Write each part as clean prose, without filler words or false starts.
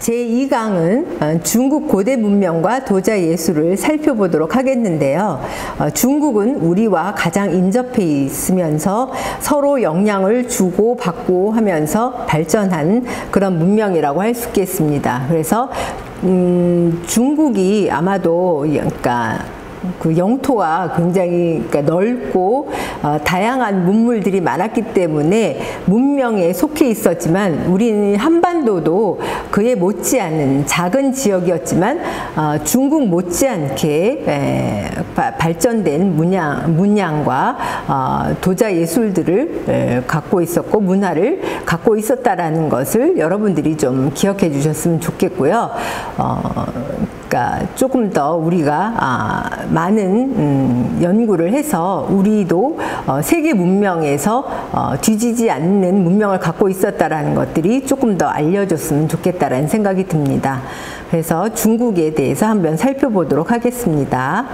제2강은 중국 고대 문명과 도자 예술을 살펴보도록 하겠는데요. 중국은 우리와 가장 인접해 있으면서 서로 영향을 주고 받고 하면서 발전한 그런 문명이라고 할 수 있겠습니다. 그래서 중국이 아마도 그러니까 그 영토가 굉장히 넓고 다양한 문물들이 많았기 때문에 문명에 속해 있었지만 우리는 한반도도 그에 못지않은 작은 지역이었지만 중국 못지않게 발전된 문양과 도자 예술들을 갖고 있었고 문화를 갖고 있었다라는 것을 여러분들이 좀 기억해 주셨으면 좋겠고요. 그러니까 조금 더 우리가 많은 연구를 해서 우리도 세계 문명에서 뒤지지 않는 문명을 갖고 있었다라는 것들이 조금 더 알려졌으면 좋겠다라는 생각이 듭니다. 그래서 중국에 대해서 한번 살펴보도록 하겠습니다.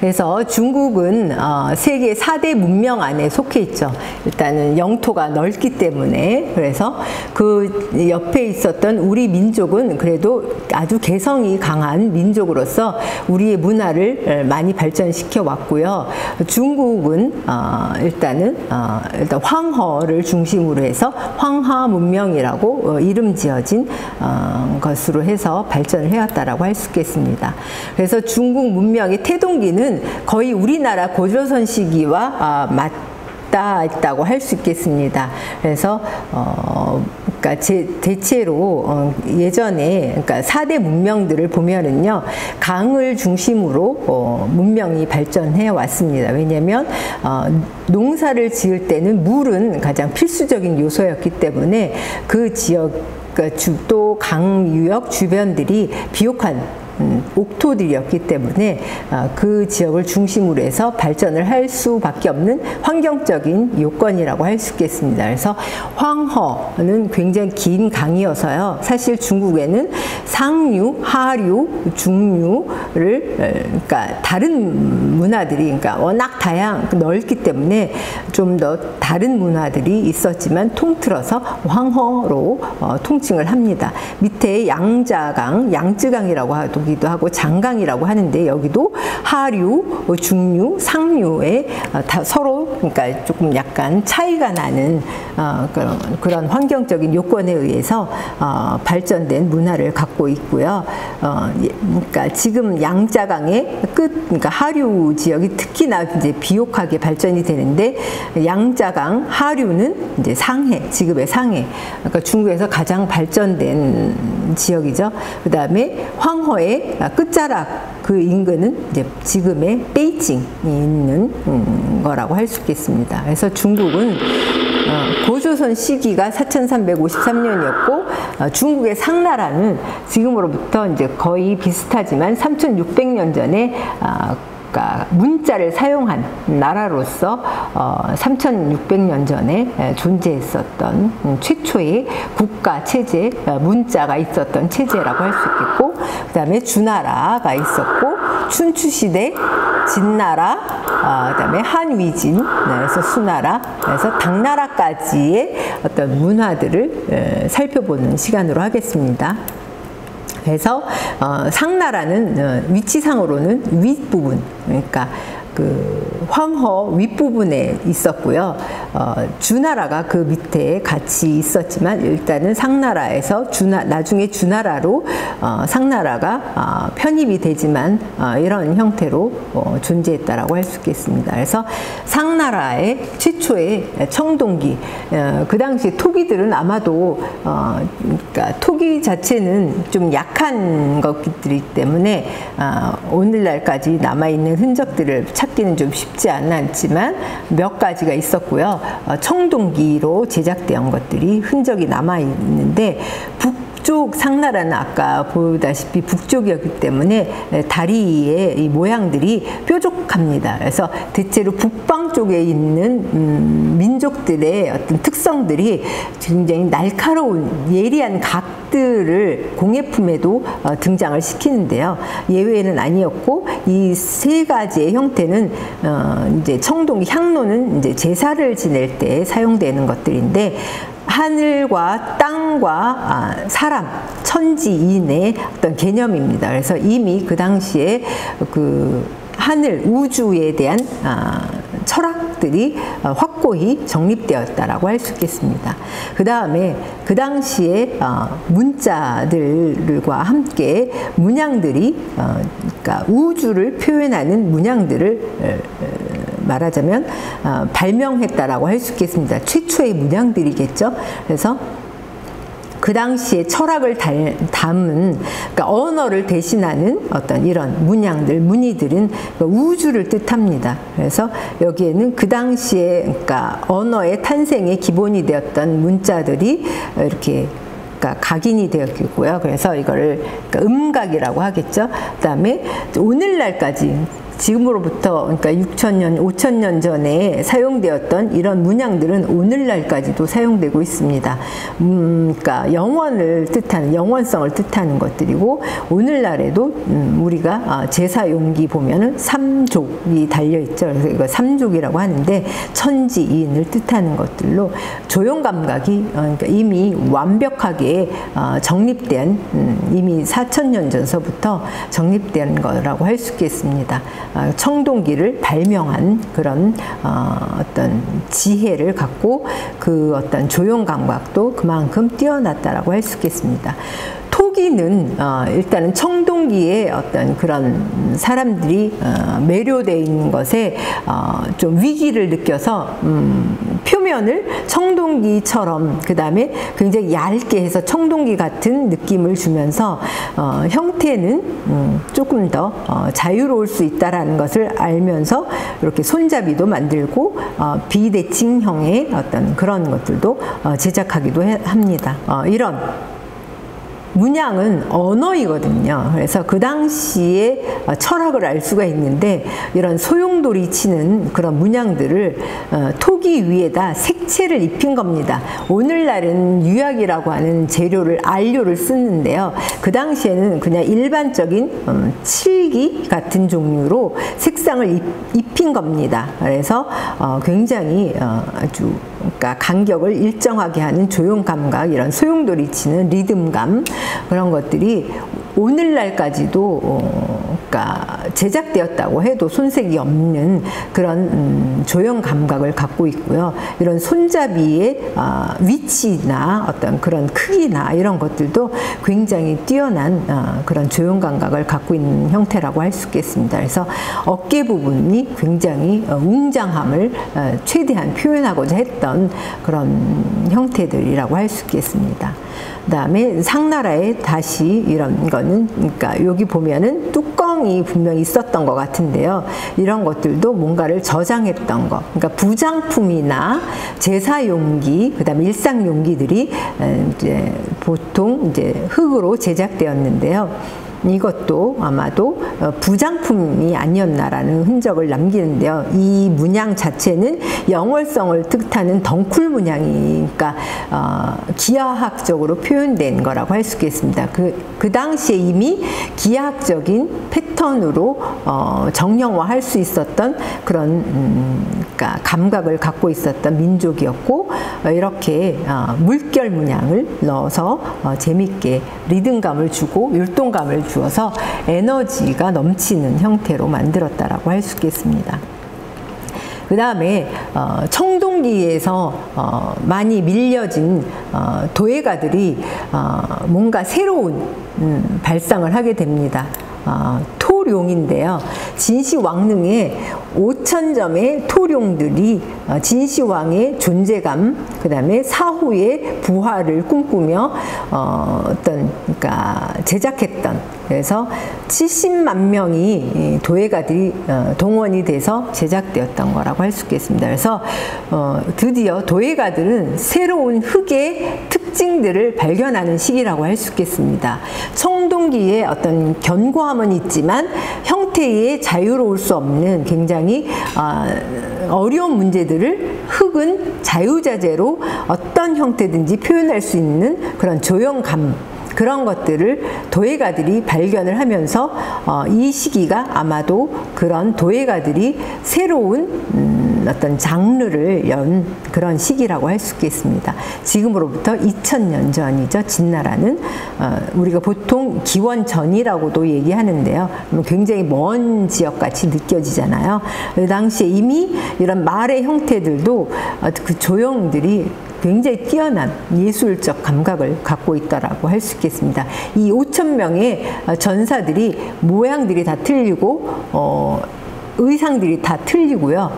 그래서 중국은 세계 4대 문명 안에 속해 있죠. 일단은 영토가 넓기 때문에. 그래서 그 옆에 있었던 우리 민족은 그래도 아주 개성이 강한 민족으로서 우리의 문화를 많이 발전시켜 왔고요. 중국은 일단 황허를 중심으로 해서 황하 문명이라고 이름 지어진 것으로 해서 발전을 해왔다라고 할 수 있겠습니다. 그래서 중국 문명의 태동기는 거의 우리나라 고조선 시기와 맞닿아 있다고 할 수 있겠습니다. 그래서 그러니까 대체로 예전에 그러니까 4대 문명들을 보면은요 강을 중심으로 문명이 발전해 왔습니다. 왜냐하면 농사를 지을 때는 물은 가장 필수적인 요소였기 때문에 그 지역 또 강유역 주변들이 비옥한 옥토들이었기 때문에 그 지역을 중심으로 해서 발전을 할 수밖에 없는 환경적인 요건이라고 할 수 있겠습니다. 그래서 황허는 굉장히 긴 강이어서요. 사실 중국에는 상류, 하류, 중류를 그러니까 다른 문화들이 그러니까 워낙 넓기 때문에 좀 더 다른 문화들이 있었지만 통틀어서 황허로 통칭을 합니다. 밑에 양자강, 양쯔강이라고 하기도 하고 장강이라고 하는데 여기도 하류, 중류, 상류에 서로 그러니까 조금 약간 차이가 나는 그런 환경적인 요건에 의해서 발전된 문화를 갖고 있고요. 그러니까 지금 양자강의 그러니까 하류 지역이 특히나 이제 비옥하게 발전이 되는데 양자강 하류는 이제 상해, 지금의 상해, 그러니까 중국에서 가장 발전된 지역이죠. 그 다음에 황허의 끝자락 그 인근은 이제 지금의 베이징이 있는 거라고 할 수 있겠습니다. 그래서 중국은 고조선 시기가 4353년이었고 중국의 상나라는 지금으로부터 이제 거의 비슷하지만 3600년 전에 그러니까 문자를 사용한 나라로서 3600년 전에 존재했었던 최초의 국가 체제, 문자가 있었던 체제라고 할 수 있겠고, 그 다음에 주나라가 있었고, 춘추시대, 진나라, 그 다음에 한위진, 그래서 수나라, 그래서 당나라까지의 어떤 문화들을 살펴보는 시간으로 하겠습니다. 그래서 상나라는 위치상으로는 윗부분, 그러니까 그 황허 윗부분에 있었고요. 주나라가 그 밑에 같이 있었지만 일단은 상나라에서 나중에 주나라로 상나라가 편입이 되지만 이런 형태로 존재했다라고 할 수 있겠습니다. 그래서 상나라의 최초의 청동기, 그 당시 토기들은 아마도 그러니까 토기 자체는 좀 약한 것들이기 때문에 오늘날까지 남아있는 흔적들을 찾기는 좀 쉽지 않았지만 몇 가지가 있었고요. 청동기로 제작된 것들이 흔적이 남아있는데 북쪽 상나라는 아까 보다시피 북쪽이었기 때문에 다리의 이 모양들이 뾰족합니다. 그래서 대체로 북방 쪽에 있는 민족들의 어떤 특성들이 굉장히 날카로운 예리한 각 약들을 공예품에도 등장을 시키는데요. 예외는 아니었고 이 세 가지의 형태는 이제 청동기 향로는 이제 제사를 지낼 때 사용되는 것들인데 하늘과 땅과 사람, 천지인의 어떤 개념입니다. 그래서 이미 그 당시에 그 하늘, 우주에 대한 철학들이 확고히 정립되었다라고 할 수 있겠습니다. 그 다음에 그 당시에 문자들과 함께 문양들이 그러니까 우주를 표현하는 문양들을 말하자면 발명했다라고 할 수 있겠습니다. 최초의 문양들이겠죠. 그래서 그 당시에 철학을 담은 그러니까 언어를 대신하는 어떤 이런 문양들, 무늬들은 우주를 뜻합니다. 그래서 여기에는 그 당시에 그러니까 언어의 탄생의 기본이 되었던 문자들이 이렇게 그러니까 각인이 되어 있고요. 그래서 이거를 그러니까 음각이라고 하겠죠. 그다음에 오늘날까지 지금으로부터 그러니까 6,000년, 5,000년 전에 사용되었던 이런 문양들은 오늘날까지도 사용되고 있습니다. 그러니까 영원을 뜻하는, 영원성을 뜻하는 것들이고 오늘날에도 우리가 제사용기 보면은 삼족이 달려있죠. 그래서 이거 삼족이라고 하는데 천지인을 뜻하는 것들로 조형감각이 그러니까 이미 완벽하게 정립된 이미 4,000년 전서부터 정립된 거라고 할 수 있겠습니다. 청동기를 발명한 그런 어떤 지혜를 갖고 그 어떤 조형 감각도 그만큼 뛰어났다라고 할 수 있겠습니다. 토기는 일단은 청동기의 어떤 그런 사람들이 매료되어 있는 것에 좀 위기를 느껴서 표면을 청동기처럼 그 다음에 굉장히 얇게 해서 청동기 같은 느낌을 주면서 형태는 조금 더 자유로울 수 있다라는 것을 알면서 이렇게 손잡이도 만들고 비대칭형의 어떤 그런 것들도 제작하기도 합니다. 이런 문양은 언어이거든요. 그래서 그 당시에 철학을 알 수가 있는데 이런 소용돌이 치는 그런 문양들을 토기 위에다 색채를 입힌 겁니다. 오늘날은 유약이라고 하는 재료를 안료를 쓰는데요. 그 당시에는 그냥 일반적인 칠기 같은 종류로 색상을 입힌 겁니다. 그래서 굉장히 아주 그러니까 간격을 일정하게 하는 조형 감각, 이런 소용돌이 치는 리듬감 그런 것들이 오늘날까지도 그러니까 제작되었다고 해도 손색이 없는 그런 조형 감각을 갖고 있고요. 이런 손잡이의 위치나 어떤 그런 크기나 이런 것들도 굉장히 뛰어난 그런 조형 감각을 갖고 있는 형태라고 할 수 있겠습니다. 그래서 어깨 부분이 굉장히 웅장함을 최대한 표현하고자 했던 그런 형태들이라고 할 수 있겠습니다. 그 다음에 상나라에 다시 이런 거는 그러니까 여기 보면은 뚜껑이 분명히 있었던 것 같은데요. 이런 것들도 뭔가를 저장했던 거. 그러니까 부장품이나 제사용기, 그 다음에 일상용기들이 이제 보통 이제 흙으로 제작되었는데요. 이것도 아마도 부장품이 아니었나라는 흔적을 남기는데요. 이 문양 자체는 영월성을 뜻하는 덩쿨 문양이, 그러니까 기하학적으로 표현된 거라고 할 수 있겠습니다. 그 당시에 이미 기하학적인 패턴으로 정형화할 수 있었던 그런 그러니까 감각을 갖고 있었던 민족이었고, 이렇게 물결 문양을 넣어서 재밌게 리듬감을 주고 율동감을 주어서 에너지가 넘치는 형태로 만들었다라고 할 수 있겠습니다. 그 다음에 청동기에서 많이 밀려진 도예가들이 뭔가 새로운 발상을 하게 됩니다. 토룡인데요. 진시황릉에 5,000점의 토룡들이 진시황의 존재감, 그 다음에 사후의 부활을 꿈꾸며 그러니까 제작했던, 그래서 70만 명이 도예가들이 동원이 돼서 제작되었던 거라고 할 수 있겠습니다. 그래서 드디어 도예가들은 새로운 흙의 특징들을 발견하는 시기라고 할 수 있겠습니다. 청동기의 어떤 견고함은 있지만 형태에 자유로울 수 없는 굉장히 어려운 문제들을 흙은 자유자재로 어떤 형태든지 표현할 수 있는 그런 조형감, 그런 것들을 도예가들이 발견을 하면서 이 시기가 아마도 그런 도예가들이 새로운 어떤 장르를 연 그런 시기라고 할 수 있겠습니다. 지금으로부터 2000년 전이죠. 진나라는 우리가 보통 기원 전이라고도 얘기하는데요. 굉장히 먼 지역같이 느껴지잖아요. 그 당시에 이미 이런 말의 형태들도 그 조형들이 굉장히 뛰어난 예술적 감각을 갖고 있다라고 할 수 있겠습니다. 이 5,000명의 전사들이 모양들이 다 틀리고 의상들이 다 틀리고요.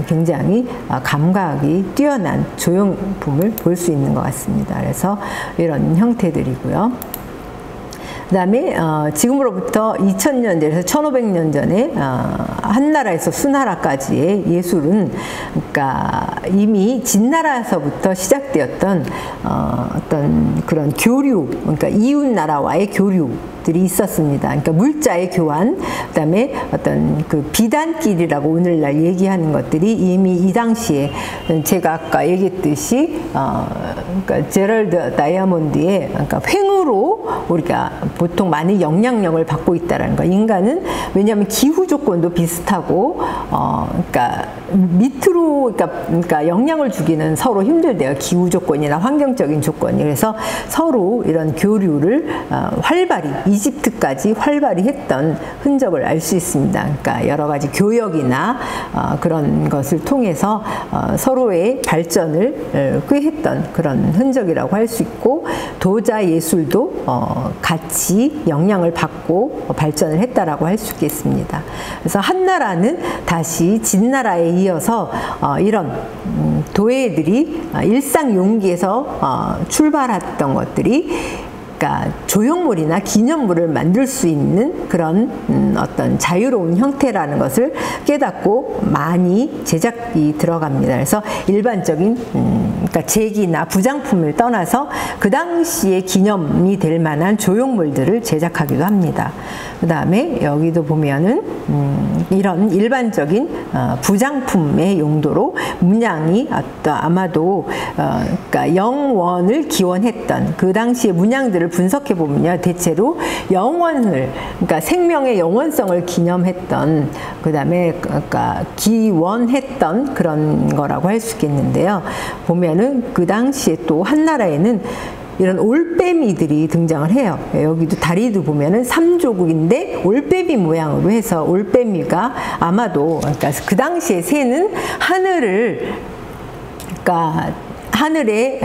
굉장히 감각이 뛰어난 조형품을 볼 수 있는 것 같습니다. 그래서 이런 형태들이고요. 그 다음에 지금으로부터 2000년 전에서 1500년 전에 한나라에서 수나라까지의 예술은 그러니까 이미 진나라에서부터 시작되었던 어떤 그런 교류, 그러니까 이웃나라와의 교류들이 있었습니다. 그러니까 물자의 교환, 그다음에 어떤 그 비단길이라고 오늘날 얘기하는 것들이 이미 이 당시에 제가 아까 얘기했듯이 그러니까 제럴드 다이아몬드의 그러니까 횡으로 우리가 보통 많이 영향력을 받고 있다라는 거. 인간은 왜냐하면 기후 조건도 비슷하고 그러니까 밑으로 그러니까 영향을 주기는 서로 힘들대요. 기후 조건이나 환경적인 조건이. 그래서 서로 이런 교류를 활발히 이집트까지 활발히 했던 흔적을 알 수 있습니다. 그러니까 여러 가지 교역이나 그런 것을 통해서 서로의 발전을 꾀했던 그런 흔적이라고 할 수 있고 도자 예술도 같이 영향을 받고 발전을 했다라고 할 수 있겠습니다. 그래서 한나라는 다시 진나라에 이어서 이런 도예들이 일상 용기에서 출발했던 것들이 그러니까 조형물이나 기념물을 만들 수 있는 그런 어떤 자유로운 형태라는 것을 깨닫고 많이 제작이 들어갑니다. 그래서 일반적인 그러니까 제기나 부장품을 떠나서 그 당시에 기념이 될 만한 조형물들을 제작하기도 합니다. 그 다음에 여기도 보면은 이런 일반적인 부장품의 용도로 문양이 아마도 그러니까 영원을 기원했던 그 당시의 문양들을 분석해 보면요, 대체로 영원을 그러니까 생명의 영원성을 기념했던 그 다음에 그러니까 기원했던 그런 거라고 할 수 있겠는데요. 보면은 그 당시에 또 한나라에는 이런 올빼미들이 등장을 해요. 여기도 다리도 보면은 삼조국인데 올빼미 모양으로 해서 올빼미가 아마도 그러니까 그 당시에 새는 하늘을 그러니까 하늘에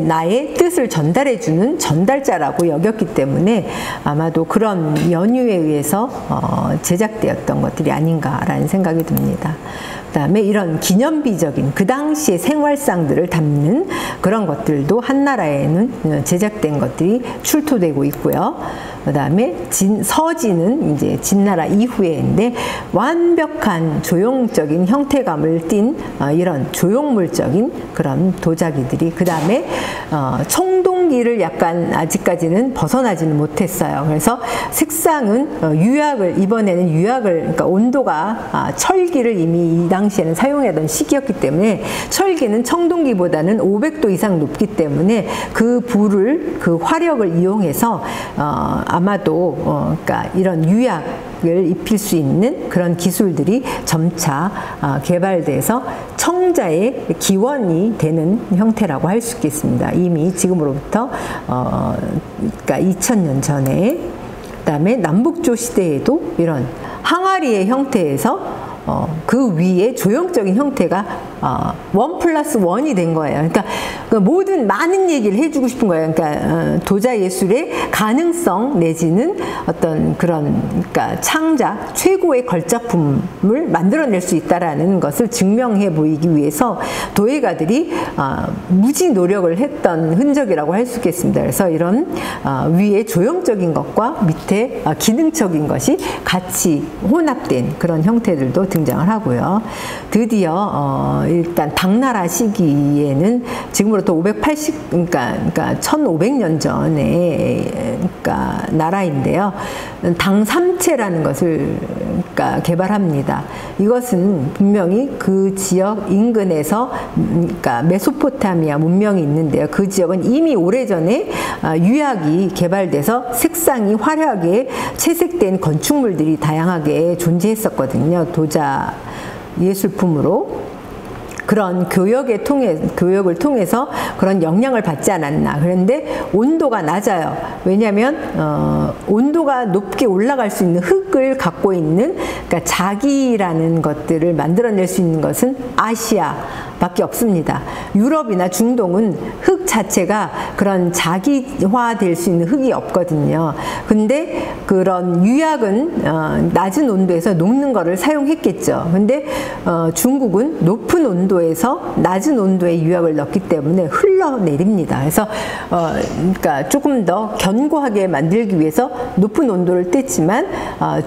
나의 뜻을 전달해주는 전달자라고 여겼기 때문에 아마도 그런 연유에 의해서 제작되었던 것들이 아닌가라는 생각이 듭니다. 그 다음에 이런 기념비적인 그 당시의 생활상들을 담는 그런 것들도 한나라에는 제작된 것들이 출토되고 있고요. 그 다음에 서진은 이제 진나라 이후에인데 완벽한 조형적인 형태감을 띈 이런 조형물적인 그런 도자기들이 그 다음에 청동기를 약간 아직까지는 벗어나지는 못했어요. 그래서 색상은 유약을 이번에는 유약을 그러니까 온도가 철기를 이미 이 당시에는 사용하던 시기였기 때문에 철기는 청동기보다는 500도 이상 높기 때문에 그 불을 그 화력을 이용해서 아마도 그러니까 이런 유약을 입힐 수 있는 그런 기술들이 점차 개발돼서 청자의 기원이 되는 형태라고 할 수 있겠습니다. 이미 지금으로부터 그러니까 2000년 전에 그다음에 남북조 시대에도 이런 항아리의 형태에서 그 위에 조형적인 형태가 1+1이 된 거예요. 그러니까 모든 많은 얘기를 해주고 싶은 거예요. 그러니까 도자 예술의 가능성 내지는 어떤 그런 그러니까 창작 최고의 걸작품을 만들어낼 수 있다라는 것을 증명해 보이기 위해서 도예가들이 무지 노력을 했던 흔적이라고 할 수 있겠습니다. 그래서 이런 위에 조형적인 것과 밑에 기능적인 것이 같이 혼합된 그런 형태들도 등장을 하고요. 드디어 일단 당나라 시기에는 지금으로부터 580, 그러니까 1500년 전에 그러니까 나라인데요. 당 삼체라는 것을 그러니까 개발합니다. 이것은 분명히 그 지역 인근에서 그러니까 메소포타미아 문명이 있는데요. 그 지역은 이미 오래전에 유약이 개발돼서 색상이 화려하게 채색된 건축물들이 다양하게 존재했었거든요. 도자 예술품으로. 그런 교역을 통해서 그런 영향을 받지 않았나. 그런데 온도가 낮아요. 왜냐하면 온도가 높게 올라갈 수 있는 흙을 갖고 있는, 그러니까 자기라는 것들을 만들어낼 수 있는 것은 아시아밖에 없습니다. 유럽이나 중동은 흙 자체가 그런 자기화될 수 있는 흙이 없거든요. 근데 그런 유약은 낮은 온도에서 녹는 거를 사용했겠죠. 근데 중국은 높은 온도에서 낮은 온도의 유약을 넣기 때문에 흘러내립니다. 그래서 그러니까 조금 더 견고하게 만들기 위해서 높은 온도를 뗐지만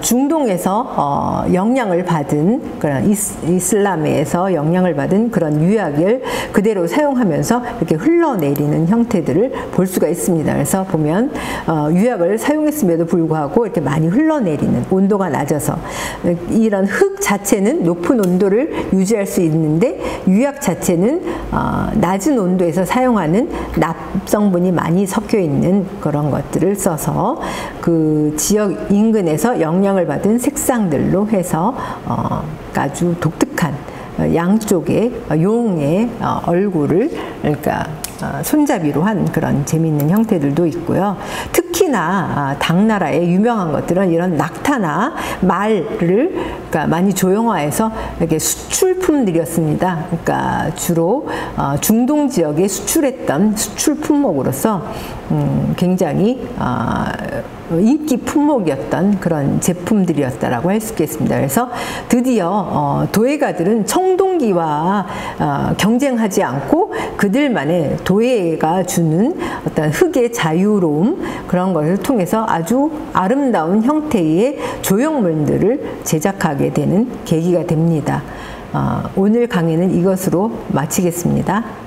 중동에서 영향을 받은 그런 이슬람에서 영향을 받은 그런 유약을 그대로 사용하면서 이렇게 흘러내리는 형태들을 볼 수가 있습니다. 그래서 보면 유약을 사용했음에도 불구하고 이렇게 많이 흘러내리는, 온도가 낮아서 이런 흙 자체는 높은 온도를 유지할 수 있는데 유약 자체는 낮은 온도에서 사용하는 납성분이 많이 섞여 있는 그런 것들을 써서 그 지역 인근에서 영향을 받은 색상들로 해서 아주 독특한 양쪽의 용의 얼굴을 그러니까 손잡이로 한 그런 재미있는 형태들도 있고요. 특히나 당나라의 유명한 것들은 이런 낙타나 말을 그러니까 많이 조형화해서 이렇게 수출품들이었습니다. 그러니까 주로 중동 지역에 수출했던 수출 품목으로서 굉장히 인기 품목이었던 그런 제품들이었다라고 할 수 있겠습니다. 그래서 드디어 도예가들은 청동기와 경쟁하지 않고 그들만의 도예가 주는 어떤 흙의 자유로움, 그런 것을 통해서 아주 아름다운 형태의 조형물들을 제작하게 되는 계기가 됩니다. 오늘 강의는 이것으로 마치겠습니다.